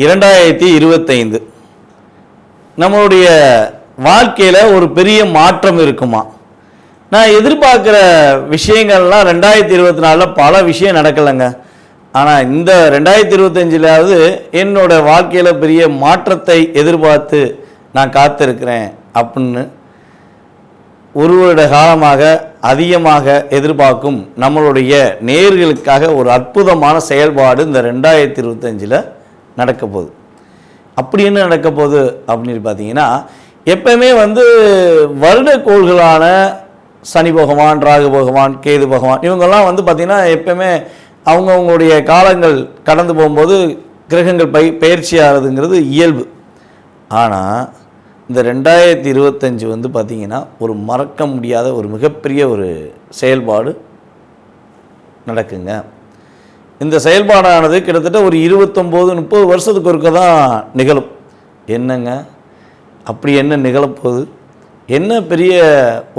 2025 நம்மளுடைய வாழ்க்கையில் ஒரு பெரிய மாற்றம் இருக்குமா? நான் எதிர்பார்க்குற விஷயங்கள்லாம் 2024 பல விஷயம் நடக்கலைங்க. ஆனால் இந்த 2025 என்னோட வாழ்க்கையில் பெரிய மாற்றத்தை எதிர்பார்த்து நான் காத்திருக்கிறேன் அப்படின்னு ஒரு வருட காலமாக அதிகமாக எதிர்பார்க்கும் நம்மளுடைய நேயர்களுக்காக ஒரு அற்புதமான செயல்பாடு இந்த 2025 நடக்க போகுது. அப்படி என்ன நடக்க போகுது அப்படின்னு பார்த்தீங்கன்னா, எப்பவுமே வருட கோள்களான சனி பகவான், ராகு பகவான், கேது பகவான் இவங்கெல்லாம் பார்த்திங்கன்னா எப்பவுமே அவங்கவுங்களுடைய காலங்கள் கடந்து போகும்போது கிரகங்கள் பயிற்சி ஆகிறதுங்கிறது இயல்பு. ஆனால் இந்த 2025 பார்த்திங்கன்னா ஒரு மறக்க முடியாத ஒரு மிகப்பெரிய ஒரு செயல்பாடு நடக்குங்க. இந்த செயல்பாடானது கிட்டத்தட்ட ஒரு 29-30 வருஷத்துக்கு ஒருக்க தான் நிகழும். என்னங்க அப்படி என்ன நிகழப்போகுது, என்ன பெரிய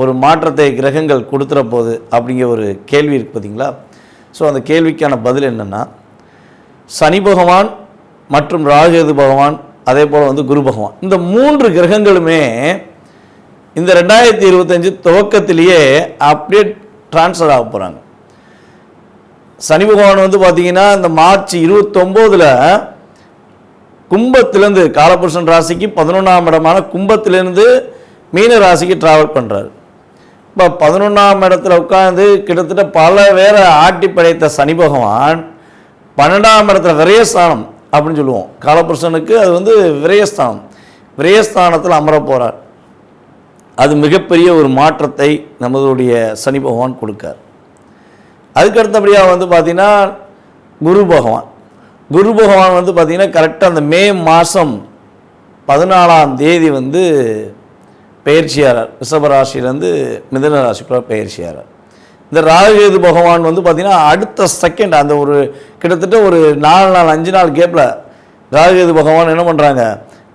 ஒரு மாற்றத்தை கிரகங்கள் கொடுத்துற போகுது அப்படிங்கிற ஒரு கேள்வி இருக்குது பார்த்தீங்களா? ஸோ அந்த கேள்விக்கான பதில் என்னென்னா, சனி பகவான் மற்றும் ராகு பகவான் அதே போல் குரு பகவான் இந்த 3 கிரகங்களுமே இந்த 2025 துவக்கத்திலேயே அப்படியே டிரான்ஸ்ஃபர் ஆக போகிறாங்க. சனி பகவான் பார்த்திங்கன்னா இந்த மார்ச் 29 கும்பத்திலேருந்து காலபுருஷன் ராசிக்கு 11ஆம் இடமான கும்பத்திலேருந்து மீன ராசிக்கு ட்ராவல் பண்ணுறாரு. இப்போ 11ஆம் இடத்துல உட்காந்து கிட்டத்தட்ட பல பேரை ஆட்டி படைத்த சனி பகவான் 12ஆம் இடத்துல விரயஸ்தானம் அப்படின்னு சொல்லுவோம். காலபுருஷனுக்கு அது விரயஸ்தானம், விரயஸ்தானத்தில் அமர போகிறார். அது மிகப்பெரிய ஒரு மாற்றத்தை நம்மளுடைய சனி பகவான் கொடுக்கார். அதுக்கு அடுத்தபடியாக பார்த்திங்கன்னா குரு பகவான் பார்த்திங்கன்னா கரெக்டாக அந்த மே மாதம் 14ஆம் தேதி பயிற்சியாளர் ரிஷபராசிலேருந்து மிதுன ராசிக்குள்ள பயிற்சியாளர். இந்த ராகு பகவான் பார்த்திங்கன்னா அடுத்த செகண்ட் அந்த ஒரு கிட்டத்தட்ட ஒரு 4 நாள் 5 நாள் கேப்பில் ராகு பகவான் என்ன பண்ணுறாங்க,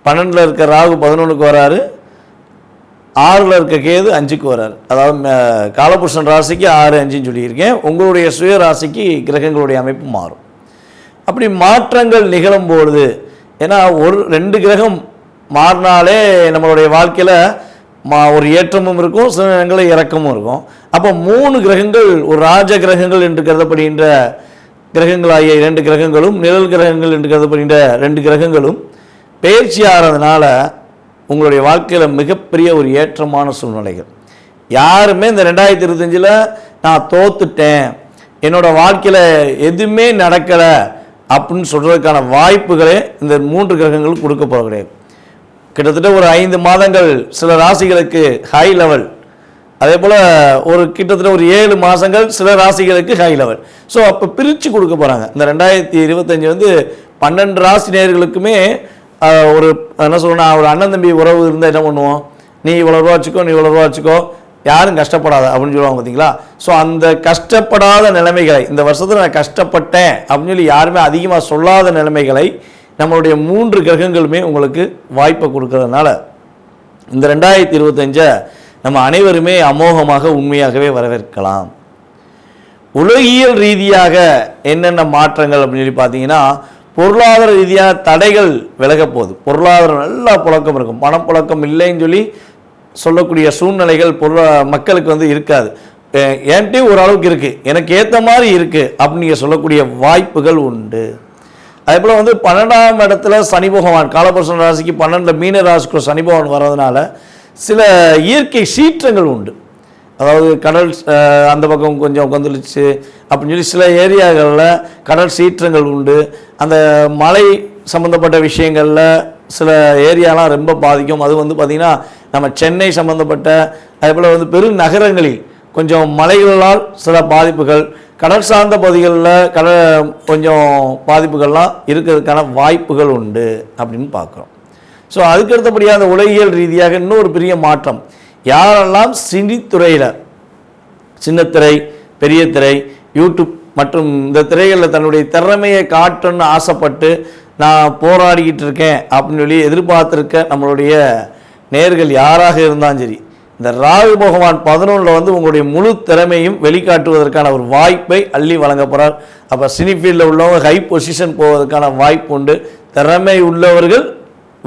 12 இருக்க ராகு 11க்கு வராரு, 6 இருக்க கேது 5க்கு வராரு. அதாவது காலபுருஷன் ராசிக்கு 6, 5ன்னு சொல்லியிருக்கேன். உங்களுடைய சுய ராசிக்கு கிரகங்களுடைய அமைப்பு மாறும். அப்படி மாற்றங்கள் நிகழும்பொழுது, ஏன்னா 2 கிரகம் மாறினாலே நம்மளுடைய வாழ்க்கையில் ஒரு ஏற்றமும் இருக்கும், சில நேரங்களில் இறக்கமும் இருக்கும். அப்போ 3 கிரகங்கள் ஒரு ராஜ கிரகங்கள் என்று கருதப்படுகின்ற கிரகங்களாகிய 2 கிரகங்களும், நிழல் கிரகங்கள் என்று கருதப்படுகின்ற 2 கிரகங்களும் பயிற்சி ஆகிறதுனால உங்களுடைய வாழ்க்கையில் மிகப்பெரிய ஒரு ஏற்றமான சூழ்நிலைகள். யாருமே இந்த 2025 நான் தோத்துட்டேன், என்னோடய வாழ்க்கையில் எதுவுமே நடக்கலை அப்படின்னு சொல்கிறதுக்கான வாய்ப்புகளே இந்த 3 கிரகங்களும் கொடுக்க போக கிடையாது. கிட்டத்தட்ட ஒரு 5 மாதங்கள் சில ராசிகளுக்கு ஹை லெவல், அதே போல் ஒரு கிட்டத்தட்ட ஒரு 7 மாதங்கள் சில ராசிகளுக்கு ஹை லெவல். ஸோ அப்போ பிரித்து கொடுக்க போகிறாங்க. இந்த 2025 12 ராசி நேயர்களுக்குமே ஒரு என்ன சொல்லணும், ஒரு அண்ணன் தம்பி உறவு இருந்தால் என்ன பண்ணுவோம், நீ இவ்வளோ ரூபா வச்சுக்கோ, நீ இவ்வளோ ரூபா வச்சுக்கோ, யாரும் கஷ்டப்படாத அப்படின்னு சொல்லுவாங்க பார்த்தீங்களா? ஸோ அந்த கஷ்டப்படாத நிலைமைகளை இந்த வருஷத்தில் நான் கஷ்டப்பட்டேன் அப்படின்னு சொல்லி யாருமே அதிகமாக சொல்லாத நிலைமைகளை நம்மளுடைய 3 கிரகங்களுமே உங்களுக்கு வாய்ப்பை கொடுக்கறதுனால இந்த 2025 நம்ம அனைவருமே அமோகமாக உண்மையாகவே வரவேற்கலாம். உலகியல் ரீதியாக என்னென்ன மாற்றங்கள் அப்படின்னு சொல்லி பார்த்தீங்கன்னா, பொருளாதார ரீதியாக தடைகள் விலக போகுது. பொருளாதாரம் நல்லா புழக்கம் இருக்கும், பணப்புழக்கம் இல்லைன்னு சொல்லக்கூடிய சூழ்நிலைகள் மக்களுக்கு இருக்காது. என்கிட்ட ஓரளவுக்கு இருக்குது, எனக்கு ஏற்ற மாதிரி இருக்குது அப்படின்னு நீங்கள் சொல்லக்கூடிய வாய்ப்புகள் உண்டு. அதே போல் 12ஆம் இடத்துல சனி பகவான் காலபுருஷன் ராசிக்கு 12 மீன ராசிக்கு சனி பகவான் வர்றதுனால சில இயற்கை சீற்றங்கள் உண்டு. அதாவது கடல் அந்த பக்கம் கொஞ்சம் கொந்தளிச்சு அப்படின்னு சொல்லி சில ஏரியாக்களில் கடல் சீற்றங்கள் உண்டு. அந்த மழை சம்மந்தப்பட்ட விஷயங்களில் சில ஏரியாலாம் ரொம்ப பாதிக்கும். அது பார்த்திங்கன்னா நம்ம சென்னை சம்மந்தப்பட்ட அதே போல் பெருநகரங்களில் கொஞ்சம் மலைகளால் சில பாதிப்புகள், கடல் சார்ந்த பகுதிகளில் கொஞ்சம் பாதிப்புகள்லாம் இருக்கிறதுக்கான வாய்ப்புகள் உண்டு அப்படின்னு பார்க்குறோம். ஸோ அதுக்கடுத்தபடியாக அந்த உலகியல் ரீதியாக இன்னொரு பெரிய மாற்றம், யாரெல்லாம் சினித்துறையில் சின்னத்திரை, பெரிய திரை, யூடியூப் மற்றும் இந்த திரைகளில் தன்னுடைய திறமையை காட்டணும்னு ஆசைப்பட்டு நான் போராடிக்கிட்டு இருக்கேன் அப்படின்னு சொல்லி எதிர்பார்த்துருக்க நம்மளுடைய நேயர்கள் யாராக இருந்தாலும் சரி, இந்த ராகு பகவான் 11 வந்து உங்களுடைய முழு திறமையும் வெளிக்காட்டுவதற்கான ஒரு வாய்ப்பை அள்ளி வழங்க போகிறார். அப்போ சினி ஃபீல்டில் உள்ளவங்க ஹை பொசிஷன் போவதற்கான வாய்ப்பு உண்டு. திறமை உள்ளவர்கள்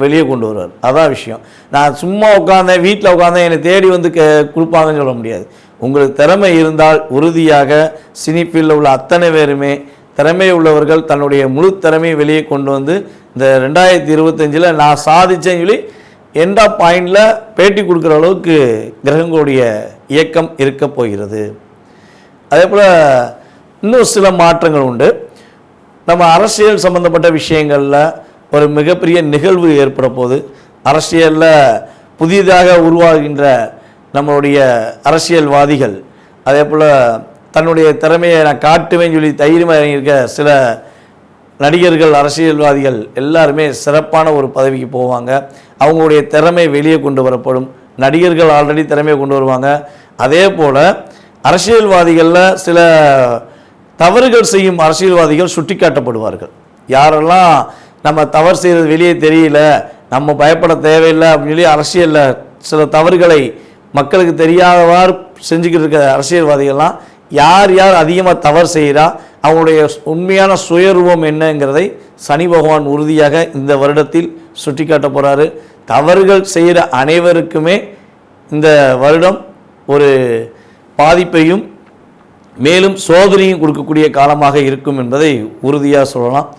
வெளியே கொண்டு வருவார். அதான் விஷயம். நான் சும்மா உட்காந்தேன், வீட்டில் உட்காந்தேன், என்னை தேடி வந்து கொடுப்பாங்கன்னு சொல்ல முடியாது. உங்களுக்கு திறமை இருந்தால் உறுதியாக சினி ஃபீல்டில் உள்ள அத்தனை பேருமே திறமை உள்ளவர்கள் தன்னுடைய முழு திறமையை வெளியே கொண்டு வந்து இந்த 2025 நான் சாதிச்சேன்னு சொல்லி எண்ட் ஆஃப் பாயிண்டில் பேட்டி கொடுக்குற அளவுக்கு கிரகங்களுடைய இயக்கம் இருக்க போகிறது. அதே போல் இன்னும் சில மாற்றங்கள் உண்டு. நம்ம அரசியல் சம்பந்தப்பட்ட விஷயங்களில் ஒரு மிகப்பெரிய நிகழ்வு ஏற்பட போது, அரசியலில் புதிதாக உருவாகின்ற நம்மளுடைய அரசியல்வாதிகள் அதே போல் தன்னுடைய திறமையை நான் காட்டுவேன்னு சொல்லி தைரியமாக இறங்கியிருக்க சில நடிகர்கள், அரசியல்வாதிகள் எல்லாருமே சிறப்பான ஒரு பதவிக்கு போவாங்க. அவங்களுடைய திறமை வெளியே கொண்டு வரப்படும். நடிகர்கள் ஆல்ரெடி திறமையை கொண்டு வருவாங்க. அதே போல் அரசியல்வாதிகளில் சில தவறுகள் செய்யும் அரசியல்வாதிகள் சுட்டி காட்டப்படுவார்கள். யாரெல்லாம் நம்ம தவறு செய்கிறது வெளியே தெரியல, நம்ம பயப்பட தேவையில்லை அப்படின்னு சொல்லி அரசியலில் சில தவறுகளை மக்களுக்கு தெரியாதவாறு செஞ்சுக்கிட்டு இருக்க அரசியல்வாதிகள்லாம் யார் யார் அதிகமாக தவறு செய்கிறா, அவங்களுடைய உண்மையான சுயரூபம் என்னங்கிறதை சனி பகவான் உறுதியாக இந்த வருடத்தில் சுட்டி காட்ட போகிறாரு. தவறுகள் செய்கிற அனைவருக்குமே இந்த வருடம் ஒரு பாதிப்பையும் மேலும் சோதனையும் கொடுக்கக்கூடிய காலமாக இருக்கும் என்பதை உறுதியாக சொல்லலாம்.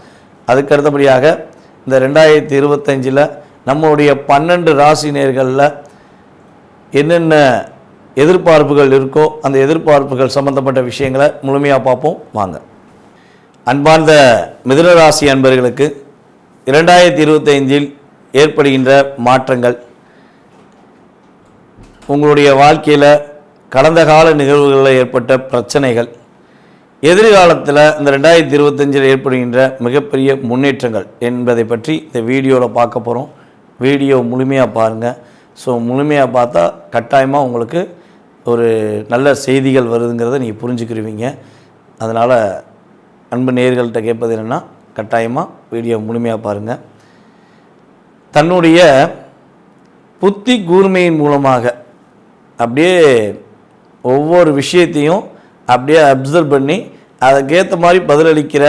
அதுக்கு அடுத்தபடியாக இந்த 2025 நம்மளுடைய 12 ராசி நேயர்களில் என்னென்ன எதிர்பார்ப்புகள் இருக்கோ அந்த எதிர்பார்ப்புகள் சம்பந்தப்பட்ட விஷயங்களை முழுமையாக பார்ப்போம் வாங்க. அன்பார்ந்த மிதுன ராசி அன்பர்களுக்கு 2025 ஏற்படுகின்ற மாற்றங்கள் உங்களுடைய வாழ்க்கையில் கடந்த கால நிகழ்வுகளில் ஏற்பட்ட பிரச்சனைகள், எதிர்காலத்தில் இந்த 2025 ஏற்படுகின்ற மிகப்பெரிய முன்னேற்றங்கள் என்பதை பற்றி இந்த வீடியோவில் பார்க்க போகிறோம். வீடியோ முழுமையாக பாருங்கள். ஸோ முழுமையாக பார்த்தா கட்டாயமாக உங்களுக்கு ஒரு நல்ல செய்திகள் வருதுங்கிறத நீங்கள் புரிஞ்சுக்கிருவீங்க. அதனால் அன்பு நேயர்கள்ட்ட கேட்பது என்னென்னா, கட்டாயமாக வீடியோ முழுமையாக பாருங்கள். தன்னுடைய புத்தி கூர்மையின் மூலமாக அப்படியே ஒவ்வொரு விஷயத்தையும் அப்படியே அப்சர்வ் பண்ணி அதற்கேற்ற மாதிரி பதிலளிக்கிற,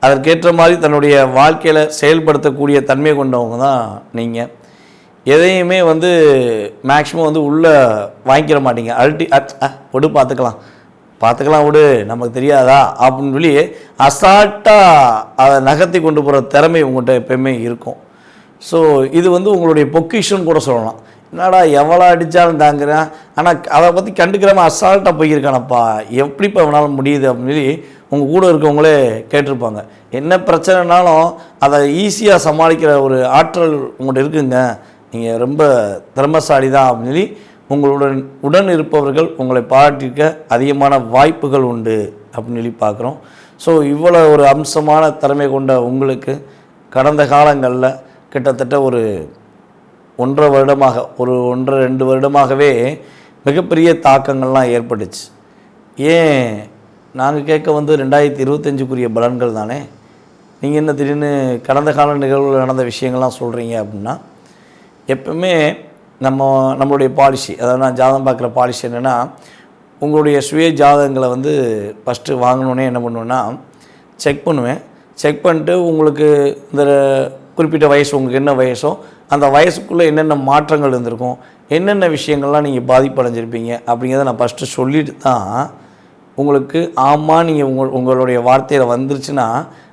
அதற்கேற்ற மாதிரி தன்னுடைய வாழ்க்கையில் செயல்படுத்தக்கூடிய தன்மை கொண்டவங்க தான் நீங்கள். எதையுமே மேக்ஸிமம் உள்ளே வாங்கிக்கிற மாட்டீங்க. விடு பார்த்துக்கலாம் விடு நமக்கு தெரியாதா அப்படின்னு சொல்லி அசால்ட்டாக அதை நகர்த்தி கொண்டு போகிற திறமை உங்கள்கிட்ட எப்பயுமே இருக்கும். ஸோ இது உங்களுடைய பொக்கிஷன் கூட சொல்லலாம். என்னடா எவ்வளோ அடித்தாலும் தாங்கிறேன், ஆனால் அதை பற்றி கண்டுக்கிறாமல் அசால்ட்டாக போயிருக்கானப்பா, எப்படிப்பா இவனால் முடியுது அப்படின்னு சொல்லி உங்கள் கூட இருக்கவங்களே கேட்டிருப்பாங்க. என்ன பிரச்சனைனாலும் அதை ஈஸியாக சமாளிக்கிற ஒரு ஆற்றல் உங்கள்கிட்ட இருக்குங்க, நீங்கள் ரொம்ப திறமசாலி தான் அப்படின்னு சொல்லி உடன் இருப்பவர்கள் உங்களை பாராட்டிக்க அதிகமான வாய்ப்புகள் உண்டு அப்படின்னு சொல்லி பார்க்குறோம். ஸோ இவ்வளோ ஒரு அம்சமான திறமை கொண்ட உங்களுக்கு கடந்த காலங்களில் கிட்டத்தட்ட ஒரு 1.5 வருடமாக, ஒரு 1.5-2 வருடமாகவே மிகப்பெரிய தாக்கங்கள்லாம் ஏற்பட்டுச்சு. ஏன் நாங்கள் கேட்க 2025க்குரிய பலன்கள் தானே, நீங்கள் என்ன திடீர்னு கடந்த கால நிகழ்வுகள் நடந்த விஷயங்கள்லாம் சொல்கிறீங்க அப்படின்னா, எப்பவுமே நம்மளுடைய பாலிசி, அதாவது நான் ஜாதகம் பார்க்குற பாலிசி என்னென்னா, உங்களுடைய சுய ஜாதகங்களை ஃபஸ்ட்டு வாங்கினோன்னே என்ன பண்ணுவேன்னா செக் பண்ணுவேன். செக் பண்ணிட்டு உங்களுக்கு இந்த குறிப்பிட்ட வயசு, உங்களுக்கு என்ன வயசோ அந்த வயசுக்குள்ளே என்னென்ன மாற்றங்கள் இருந்திருக்கும், என்னென்ன விஷயங்கள்லாம் நீங்கள் பாதிப்படைஞ்சிருப்பீங்க அப்படிங்கிறத நான் ஃபஸ்ட்டு சொல்லிட்டு தான் உங்களுக்கு ஆமாம் நீங்கள் உங்களுடைய வார்த்தையில் வந்துருச்சுன்னா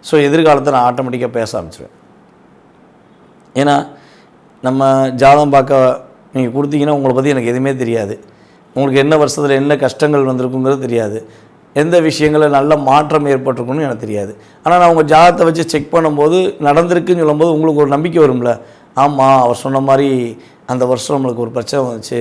ஸோ எதிர்காலத்தை நான் ஆட்டோமேட்டிக்காக பேச ஆரம்பிச்சிடுவேன். ஏன்னா நம்ம ஜாதகம் பார்க்க நீங்கள் கொடுத்தீங்கன்னா உங்களை பற்றி எனக்கு எதுவுமே தெரியாது, உங்களுக்கு என்ன வருஷத்தில் என்ன கஷ்டங்கள் வந்திருக்குங்கிறது தெரியாது, எந்த விஷயங்களில் நல்ல மாற்றம் ஏற்பட்டிருக்குன்னு எனக்கு தெரியாது. ஆனால் நான் உங்கள் ஜாதகத்தை வச்சு செக் பண்ணும்போது நடந்திருக்குன்னு சொல்லும்போது உங்களுக்கு ஒரு நம்பிக்கை வரும்ல, ஆமாம் அவர் சொன்ன மாதிரி அந்த வருஷம் நம்மளுக்கு ஒரு பிரச்சனை வந்துச்சு,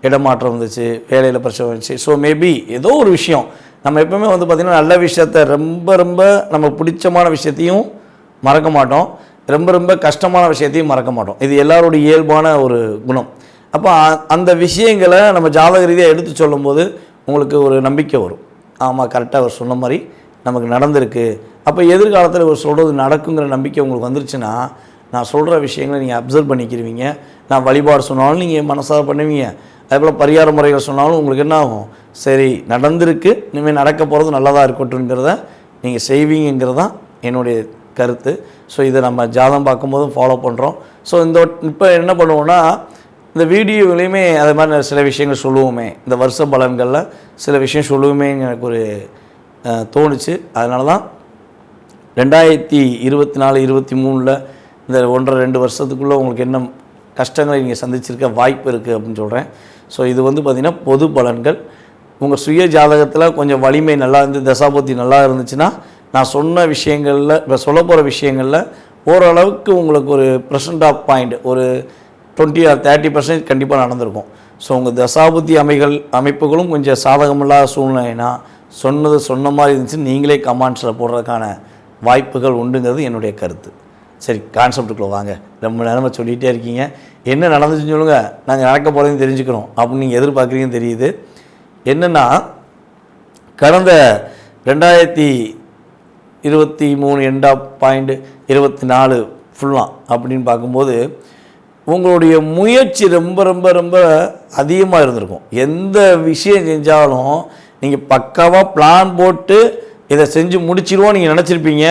இடமாற்றம் வந்துச்சு, வேலையில் பிரச்சனை வந்துச்சு, ஸோ மேபி ஏதோ ஒரு விஷயம். நம்ம எப்பவுமே பார்த்திங்கன்னா நல்ல விஷயத்த ரொம்ப ரொம்ப நம்ம பிடிச்சமான விஷயத்தையும் மறக்க மாட்டோம், ரொம்ப ரொம்ப கஷ்டமான விஷயத்தையும் மறக்க மாட்டோம். இது எல்லாருடைய இயல்பான ஒரு குணம். அப்போ அந்த விஷயங்களை நம்ம ஜாதக ரீதியாக எடுத்து சொல்லும்போது உங்களுக்கு ஒரு நம்பிக்கை வரும், ஆமாம் கரெக்டாக அவர் சொன்ன மாதிரி நமக்கு நடந்திருக்கு. அப்போ எதிர்காலத்தில் ஒரு சொல்கிறது நடக்குங்கிற நம்பிக்கை உங்களுக்கு வந்துருச்சுன்னா நான் சொல்கிற விஷயங்களை நீங்கள் அப்சர்வ் பண்ணிக்கிருவீங்க. நான் வழிபாடு சொன்னாலும் நீங்கள் மனசாக பண்ணுவீங்க, அதேபோல் பரிகார முறைகள் சொன்னாலும் உங்களுக்கு என்ன ஆகும், சரி நடந்திருக்கு, இனிமேல் நடக்க போகிறது நல்லதாக இருக்கட்டும்ங்கிறத நீங்கள் செய்வீங்கிறது தான் என்னுடைய கருத்து. ஸோ இதை நம்ம ஜாதகம் பார்க்கும்போதும் ஃபாலோ பண்ணுறோம். ஸோ இப்போ என்ன பண்ணுவோன்னா, இந்த வீடியோவிலையுமே அது மாதிரி சில விஷயங்கள் சொல்லுவோமே, இந்த வருஷ பலன்களில் சில விஷயம் சொல்லுவோமேன்னு எனக்கு ஒரு தோணுச்சு. அதனால தான் 2024 23 இந்த 1.5-2 வருஷத்துக்குள்ளே உங்களுக்கு என்ன கஷ்டங்களை நீங்கள் சந்திச்சிருக்க வாய்ப்பு இருக்குது அப்படின்னு சொல்கிறேன். ஸோ இது வந்து பார்த்திங்கன்னா பொது பலன்கள். உங்கள் சுய ஜாதகத்தில் கொஞ்சம் வலிமை நல்லா இருந்து தசாபுத்தி நல்லா இருந்துச்சுன்னா, நான் சொன்ன விஷயங்களில் இப்போ சொல்ல போகிற விஷயங்களில் ஓரளவுக்கு உங்களுக்கு ஒரு % ஆஃப் பாயிண்ட் ஒரு 20 or 30% கண்டிப்பாக நடந்திருக்கும். ஸோ உங்கள் தசாபுத்தி அமைப்புகளும் கொஞ்சம் சாதகமில்லாத சூழ்நிலைனா சொன்ன மாதிரி இருந்துச்சு நீங்களே கமெண்ட்ஸில் போடுறதுக்கான வாய்ப்புகள் உண்டுங்கிறது என்னுடைய கருத்து. சரி, கான்செப்டுக்குள்ளே வாங்க. ரொம்ப நேரமாக சொல்லிகிட்டே இருக்கீங்க, என்ன நடந்துச்சுன்னு சொல்லுங்கள், நாங்கள் நடக்க போகிறதையும் தெரிஞ்சுக்கிறோம் அப்படின்னு நீங்கள் எதிர்பார்க்குறீங்கன்னு தெரியுது. என்னென்னா, கடந்த 2023 எண்ட் ஆஃப் பாயிண்ட் 24 ஃபுல்லாக அப்படின்னு பார்க்கும்போது உங்களுடைய முயற்சி ரொம்ப ரொம்ப ரொம்ப அதிகமாக இருந்திருக்கும். எந்த விஷயம் செஞ்சாலும் நீங்கள் பக்காவாக பிளான் போட்டு இதை செஞ்சு முடிச்சிடுவோம் நீங்கள் நினச்சிருப்பீங்க.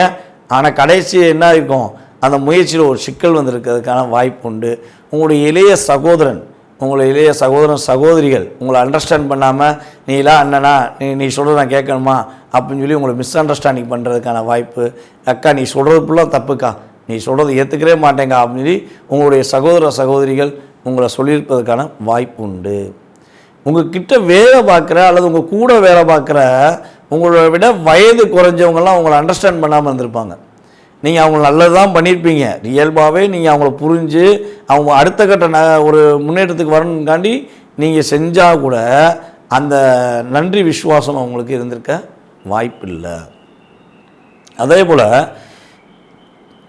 ஆனால் கடைசி என்ன இருக்கும், அந்த முயற்சியில் ஒரு சிக்கல் வந்திருக்கிறதுக்கான வாய்ப்பு உண்டு. உங்களுடைய இளைய சகோதரன் சகோதரிகள் உங்களை அண்டர்ஸ்டாண்ட் பண்ணாமல், நீலாம் அண்ணனா நீ சொல்கிறது நான் கேட்கணுமா அப்படின்னு சொல்லி உங்களை மிஸ் அண்டர்ஸ்டாண்டிங் பண்ணுறதுக்கான வாய்ப்பு. அக்கா நீ சொல்கிறது ஃபுல்லாக தப்புக்கா, நீ சொல்கிறது ஏற்றுக்கவே மாட்டேங்க அப்படின்னு சொல்லி உங்களுடைய சகோதரிகள் உங்களை சொல்லியிருப்பதற்கான வாய்ப்பு உண்டு. உங்கள்கிட்ட வேலை பார்க்குற அல்லது உங்கள் கூட வேலை பார்க்குற உங்களை விட வயது குறைஞ்சவங்கெல்லாம் உங்களை அண்டர்ஸ்டாண்ட் பண்ணாமல் இருந்திருப்பாங்க. நீங்கள் அவங்க நல்லது தான் பண்ணியிருப்பீங்க, இயல்பாகவே நீங்கள் அவங்கள புரிஞ்சு அவங்க அடுத்த கட்ட ஒரு முன்னேற்றத்துக்கு வரணுங்காண்டி நீங்கள் செஞ்சால் கூட அந்த நன்றி விசுவாசம் அவங்களுக்கு இருந்திருக்க வாய்ப்பு இல்லை. அதே போல்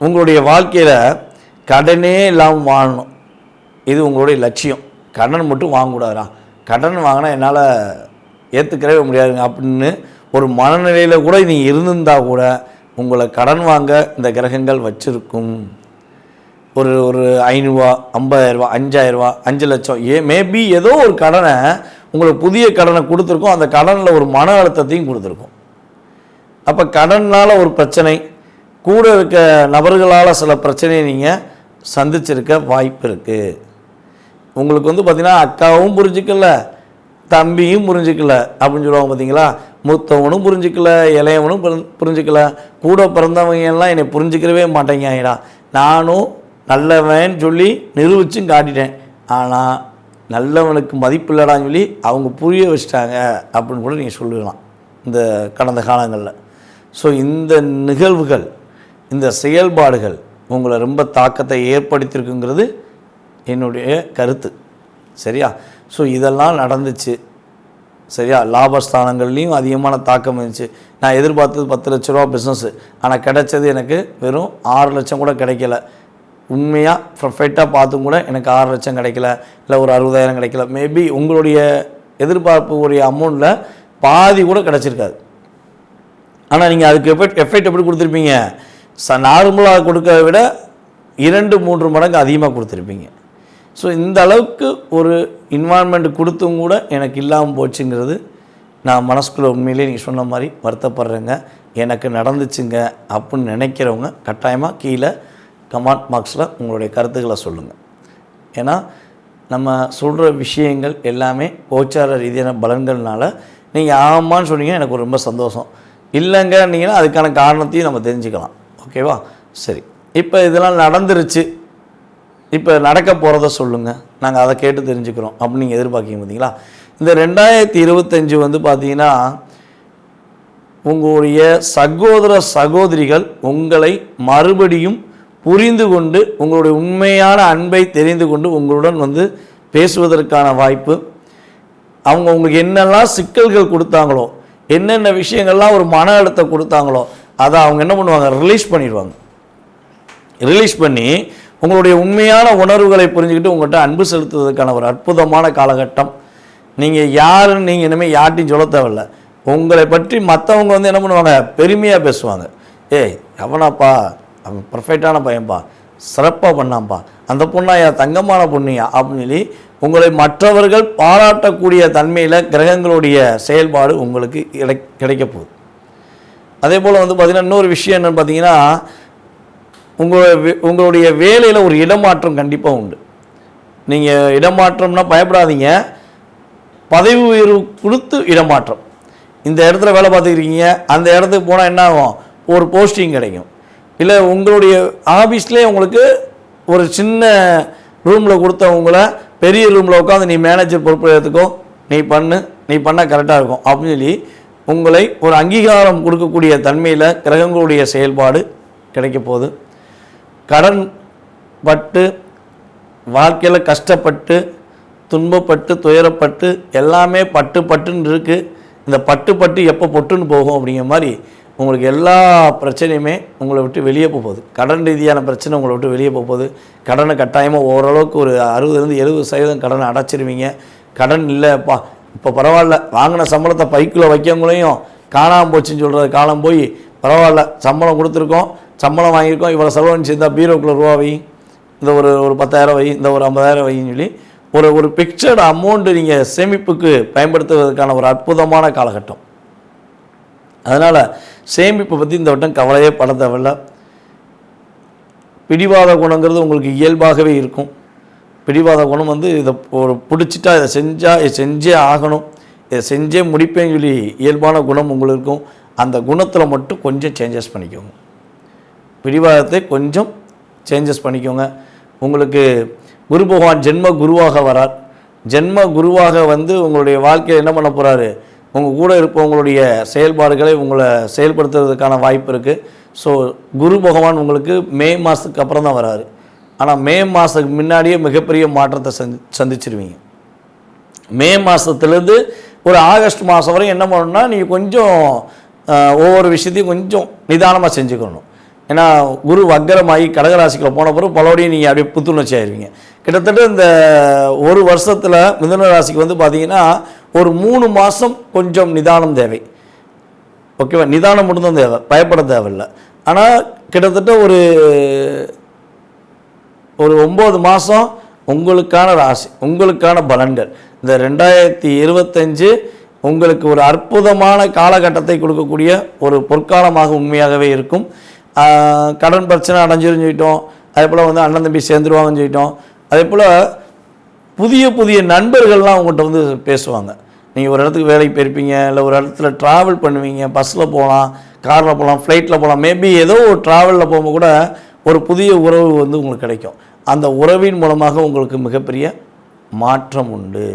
உங்களுடைய வாழ்க்கையில் கடனே இல்லாமல் வாழணும், இது உங்களுடைய லட்சியம். கடன் மட்டும் வாங்கக்கூடாதா, கடன் வாங்கினா என்னால் ஏற்றுக்கவே முடியாதுங்க அப்படின்னு ஒரு மனநிலையில் கூட நீங்கள் இருந்திருந்தால் கூட உங்களை கடன் வாங்க இந்த கிரகங்கள் வச்சுருக்கும். ஒரு 500 50,000 5000 5 லட்சம் மேபி ஏதோ ஒரு கடனை உங்களுக்கு புதிய கடனை கொடுத்துருக்கோம். அந்த கடனில் ஒரு மன அழுத்தத்தையும் கொடுத்துருக்கோம். அப்போ கடனால் ஒரு பிரச்சனை, கூட இருக்க நபர்களால் சில பிரச்சனையை நீங்கள் சந்திச்சிருக்க வாய்ப்பு இருக்குது. உங்களுக்கு வந்து பார்த்திங்கன்னா அக்காவும் புரிஞ்சிக்கல, தம்பியும் புரிஞ்சிக்கல அப்படின்னு சொல்லுவாங்க பார்த்தீங்களா. மூத்தவனும் புரிஞ்சிக்கல, இளையவனும் புரிஞ்சிக்கல, கூட பிறந்தவங்க எல்லாம் என்னை புரிஞ்சிக்கவே மாட்டேங்கடா, நானும் நல்லவன் சொல்லி நிரூபிச்சும் காட்டிட்டேன், ஆனால் நல்லவனுக்கு மதிப்பு இல்லடான்னு சொல்லி அவங்க புரிய வச்சிட்டாங்க அப்படின்னு கூட நீங்கள் சொல்லலாம் இந்த கடந்த காலங்களில். ஸோ இந்த நிகழ்வுகள், இந்த செயல்பாடுகள் உங்களை ரொம்ப தாக்கத்தை ஏற்படுத்தியிருக்குங்கிறது என்னுடைய கருத்து. சரியா? ஸோ இதெல்லாம் நடந்துச்சு. சரியா? லாபஸ்தானங்கள்லேயும் அதிகமான தாக்கம் இருந்துச்சு. நான் எதிர்பார்த்தது 10 லட்ச ரூபா பிஸ்னஸ்ஸு, ஆனால் கிடைச்சது எனக்கு வெறும் 6 லட்சம் கூட கிடைக்கல. உண்மையாக ப்ரொஃபைட்டாக பார்த்தும் கூட எனக்கு 6 லட்சம் கிடைக்கல, இல்லை ஒரு 60,000 கிடைக்கல. மேபி உங்களுடைய எதிர்பார்ப்பு உடைய அமௌண்ட்டில் பாதி கூட கிடச்சிருக்காது. ஆனால் நீங்கள் அதுக்கு எஃபெக்ட் எப்படி கொடுத்துருப்பீங்க, நார்மலாக கொடுக்கறத விட 2-3 மடங்கு அதிகமாக கொடுத்துருப்பீங்க. ஸோ இந்த அளவுக்கு ஒரு இன்வால்மெண்ட் கொடுத்தும் கூட எனக்கு இல்லாமல் போச்சுங்கிறது நான் மனசுக்குள்ளே உண்மையிலே நீங்கள் சொன்ன மாதிரி வருத்தப்படுறேங்க. எனக்கு நடந்துச்சுங்க அப்படின்னு நினைக்கிறவங்க கட்டாயமாக கீழே கமெண்ட் பாக்ஸில் உங்களுடைய கருத்துக்களை சொல்லுங்கள். ஏன்னா நம்ம சொல்கிற விஷயங்கள் எல்லாமே கோச்சார ரீதியான பலன்கள்னால நீங்கள் ஆமான்னு சொன்னீங்கன்னா எனக்கு ரொம்ப சந்தோஷம். இல்லைங்கன்னீங்கன்னா அதுக்கான காரணத்தையும் நம்ம தெரிஞ்சுக்கலாம். ஓகேவா? சரி, இப்போ இதெல்லாம் நடந்துருச்சு, இப்போ நடக்க போகிறத சொல்லுங்கள், நாங்கள் அதை கேட்டு தெரிஞ்சுக்கிறோம் அப்படின்னு நீங்கள் எதிர்பார்க்கிங்க பார்த்தீங்களா. இந்த 2025 வந்து பார்த்தீங்கன்னா உங்களுடைய சகோதரிகள் உங்களை மறுபடியும் புரிந்து கொண்டு உங்களுடைய உண்மையான அன்பை தெரிந்து கொண்டு உங்களுடன் வந்து பேசுவதற்கான வாய்ப்பு. அவங்க உங்களுக்கு என்னெல்லாம் சிக்கல்கள் கொடுத்தாங்களோ, என்னென்ன விஷயங்கள்லாம் ஒரு மன அழுத்தம் கொடுத்தாங்களோ அதை அவங்க என்ன பண்ணுவாங்க, ரிலீஸ் பண்ணிடுவாங்க. ரிலீஸ் பண்ணி உங்களுடைய உண்மையான உணர்வுகளை புரிஞ்சுக்கிட்டு உங்கள்கிட்ட அன்பு செலுத்துவதற்கான ஒரு அற்புதமான காலகட்டம். நீங்கள் யாருன்னு நீங்கள் இனிமேல் யார்ட்டையும் சொல்ல தேவையில்லை. உங்களை பற்றி மற்றவங்க வந்து என்ன பண்ணுவாங்க, பெருமையாக பேசுவாங்க. ஏய் அவனாப்பா, அவன் பர்ஃபெக்டான பையன்பா, சிறப்பாக பண்ணான்ப்பா, அந்த பொண்ணாயா தங்கமான பொண்ணியா அப்படின்னு சொல்லி உங்களை மற்றவர்கள் பாராட்டக்கூடிய தன்மையில் கிரகங்களுடைய செயல்பாடு உங்களுக்கு கிடைக்க போகுது. அதே போல் வந்து பார்த்திங்கன்னா இன்னொரு விஷயம் என்னென்னு பார்த்தீங்கன்னா, உங்களுடைய வேலையில் ஒரு இடமாற்றம் கண்டிப்பாக உண்டு. நீங்கள் இடமாற்றம்னா பயப்படாதீங்க, பதவி உயர்வு கொடுத்து இடமாற்றம். இந்த இடத்துல வேலை பார்த்துக்கிறீங்க, அந்த இடத்துக்கு போனால் என்ன ஆகும், ஒரு போஸ்டிங் கிடைக்கும். இல்லை உங்களுடைய ஆஃபீஸ்லேயே உங்களுக்கு ஒரு சின்ன ரூமில் கொடுத்தவங்கள பெரிய ரூமில் உட்காந்து நீ மேனேஜர் பொறுப்பு எடுத்துக்கோ, நீ பண்ணால் கரெக்டாக இருக்கும் அப்படின்னு சொல்லி உங்களை ஒரு அங்கீகாரம் கொடுக்கக்கூடிய தன்மையில் கிரகங்களுடைய செயல்பாடு கிடைக்க போகுது. கடன் பட்டு வாழ்க்கையில் கஷ்டப்பட்டு துன்பப்பட்டு துயரப்பட்டு எல்லாமே பட்டுன்னு இருக்குது. இந்த பட்டு எப்போ பொட்டுன்னு போகும் அப்படிங்கிற மாதிரி உங்களுக்கு எல்லா பிரச்சனையுமே உங்களை விட்டு வெளியே போகுது. கடன் ரீதியான பிரச்சனை உங்களை விட்டு வெளியே போகுது. கடனை கட்டாயமாக ஓரளவுக்கு ஒரு 60-70% கடனை அடைச்சிருவீங்க. கடன் இல்லைப்பா இப்போ பரவாயில்ல, வாங்கின சம்பளத்தை பைக்குள்ளே வைக்கவங்களையும் காணாமல் போச்சுன்னு சொல்கிற காலம் போய் பரவாயில்ல, சம்பளம் கொடுத்துருக்கோம், சம்பளம் வாங்கியிருக்கோம், இவ்வளோ செலவுன்னு சேர்ந்தால் பீரோக்குள்ள ரூபா வை, இந்த ஒரு 10,000 வை, இந்த ஒரு 50,000 வைன்னு சொல்லி ஒரு பிக்சர்டு அமௌண்ட்டு நீங்கள் சேமிப்புக்கு பயன்படுத்துவதற்கான ஒரு அற்புதமான காலகட்டம். அதனால் சேமிப்பை பற்றி இந்த வட்டம் கவலையே பட தேவையில்லை. பிடிவாத குணங்கிறது உங்களுக்கு இயல்பாகவே இருக்கும். பிடிவாத குணம் வந்து இதை ஒரு பிடிச்சிட்டா இதை செஞ்சே ஆகணும், இதை செஞ்சே முடிப்பேன்னு சொல்லி இயல்பான குணம் உங்களுக்கு இருக்கும். அந்த குணத்தில் மட்டும் கொஞ்சம் சேஞ்சஸ் பண்ணிக்கோங்க. பிடிவாதத்தை கொஞ்சம் சேஞ்சஸ் பண்ணிக்கோங்க. உங்களுக்கு குரு பகவான் ஜென்ம குருவாக வரார். ஜென்ம குருவாக வந்து உங்களுடைய வாழ்க்கையில் என்ன பண்ண போகிறாரு, உங்கள் கூட இருப்பவங்களுடைய செயல்பாடுகளை உங்களை செயல்படுத்துறதுக்கான வாய்ப்பு இருக்குது. ஸோ குரு பகவான் உங்களுக்கு மே மாதத்துக்கு அப்புறம் தான் வராரு. ஆனால் மே மாதத்துக்கு முன்னாடியே மிகப்பெரிய மாற்றத்தை சந்திச்சிருவீங்க. மே மாதத்துலேருந்து ஒரு ஆகஸ்ட் மாதம் வரையும் என்ன பண்ணணும்னா நீங்கள் கொஞ்சம் ஒவ்வொரு விஷயத்தையும் கொஞ்சம் நிதானமாக செஞ்சுக்கணும். ஏன்னா குரு வக்கரமாகி கடகராசிக்குள்ள போன பிறகு பலோடையும் நீங்கள் அப்படியே புத்துணர்ச்சி ஆயிடுவீங்க. கிட்டத்தட்ட இந்த ஒரு வருஷத்தில் மிதுன ராசிக்கு வந்து பார்த்தீங்கன்னா ஒரு 3 மாதம் கொஞ்சம் நிதானம் தேவை. ஓகேவா, நிதானம் மட்டும்தான் தேவை, பயப்பட தேவையில்லை. ஆனால் கிட்டத்தட்ட ஒரு 9 மாதம் உங்களுக்கான ராசி, உங்களுக்கான பலன்கள். இந்த 2025 உங்களுக்கு ஒரு அற்புதமான காலகட்டத்தை கொடுக்கக்கூடிய ஒரு பொற்காலமாக உண்மையாகவே இருக்கும். கடன் பிரச்சனை அடைஞ்சிருன்னு சொல்லிட்டோம், அதே போல் வந்து அண்ணன் தம்பி சேர்ந்துருவாங்கன்னு சொல்லிட்டோம். அதே போல் புதிய நண்பர்கள்லாம் உங்கள்கிட்ட வந்து பேசுவாங்க. நீங்கள் ஒரு இடத்துக்கு வேலைக்கு போயிருப்பீங்க, இல்லை ஒரு இடத்துல ட்ராவல் பண்ணுவீங்க, பஸ்ஸில் போகலாம், காரில் போகலாம், ஃப்ளைட்டில் போகலாம், மேபி ஏதோ ஒரு ட்ராவலில் போகும்போது கூட ஒரு புதிய உறவு வந்து உங்களுக்கு கிடைக்கும். அந்த உறவின் மூலமாக உங்களுக்கு மிகப்பெரிய மாற்றம் உண்டு.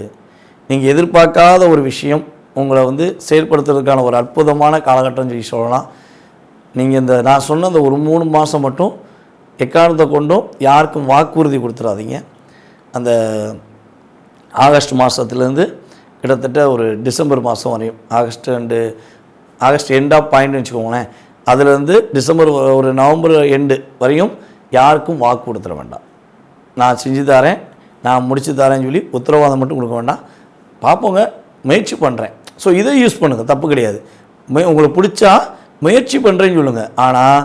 நீங்கள் எதிர்பார்க்காத ஒரு விஷயம் உங்களை வந்து செயல்படுத்துறதுக்கான ஒரு அற்புதமான காலகட்டம் சொல்லி சொல்லலாம். நீங்கள் நான் சொன்ன அந்த ஒரு 3 மாதம் மட்டும் எக்காரணத்தை கொண்டும் யாருக்கும் வாக்குறுதி கொடுத்துடாதீங்க. அந்த ஆகஸ்ட் மாதத்துலேருந்து கிட்டத்தட்ட ஒரு டிசம்பர் மாதம் வரையும், ஆகஸ்ட் எண்ட் ஆஃப் பாயிண்ட்னு வச்சுக்கோங்களேன், அதுலேருந்து டிசம்பர் ஒரு நவம்பர் எண்டு வரையும் யாருக்கும் வாக்கு கொடுத்துட வேண்டாம். நான் செஞ்சு தரேன், நான் முடிச்சு தரேன்னு சொல்லி உத்தரவாதம் மட்டும் கொடுக்க வேண்டாம். பார்ப்போங்க, முயற்சி பண்ணுறேன். ஸோ இதை யூஸ் பண்ணுங்கள், தப்பு கிடையாது. உங்களுக்கு பிடிச்சா முயற்சி பண்ணுறேன்னு சொல்லுங்கள். ஆனால்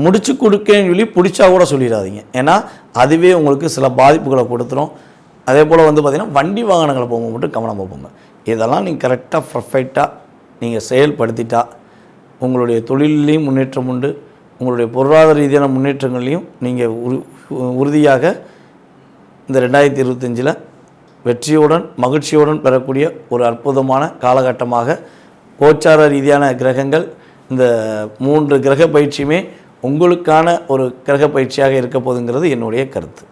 முடிச்சு கொடுக்கேன்னு சொல்லி பிடிச்சா கூட சொல்லிடாதீங்க. ஏன்னா அதுவே உங்களுக்கு சில பாதிப்புகளை கொடுத்துரும். அதே போல் வந்து பார்த்திங்கன்னா வண்டி வாகனங்களை போகும்போது மட்டும் கவனமாக போங்க. இதெல்லாம் நீங்கள் கரெக்டாக பர்ஃபெக்டாக நீங்கள் செயல்படுத்திட்டா உங்களுடைய தொழிலையும் முன்னேற்றம் உண்டு, உங்களுடைய பொருளாதார ரீதியான முன்னேற்றங்கள்லையும் நீங்கள் உறுதியாக இந்த 2025 வெற்றியுடன் மகிழ்ச்சியுடன் பெறக்கூடிய ஒரு அற்புதமான காலகட்டமாக கோச்சார ரீதியான கிரகங்கள் இந்த 3 கிரக பயிற்சியுமே உங்களுக்கான ஒரு கிரக பயிற்சியாக இருக்க போகுதுங்கிறது என்னுடைய கருத்து.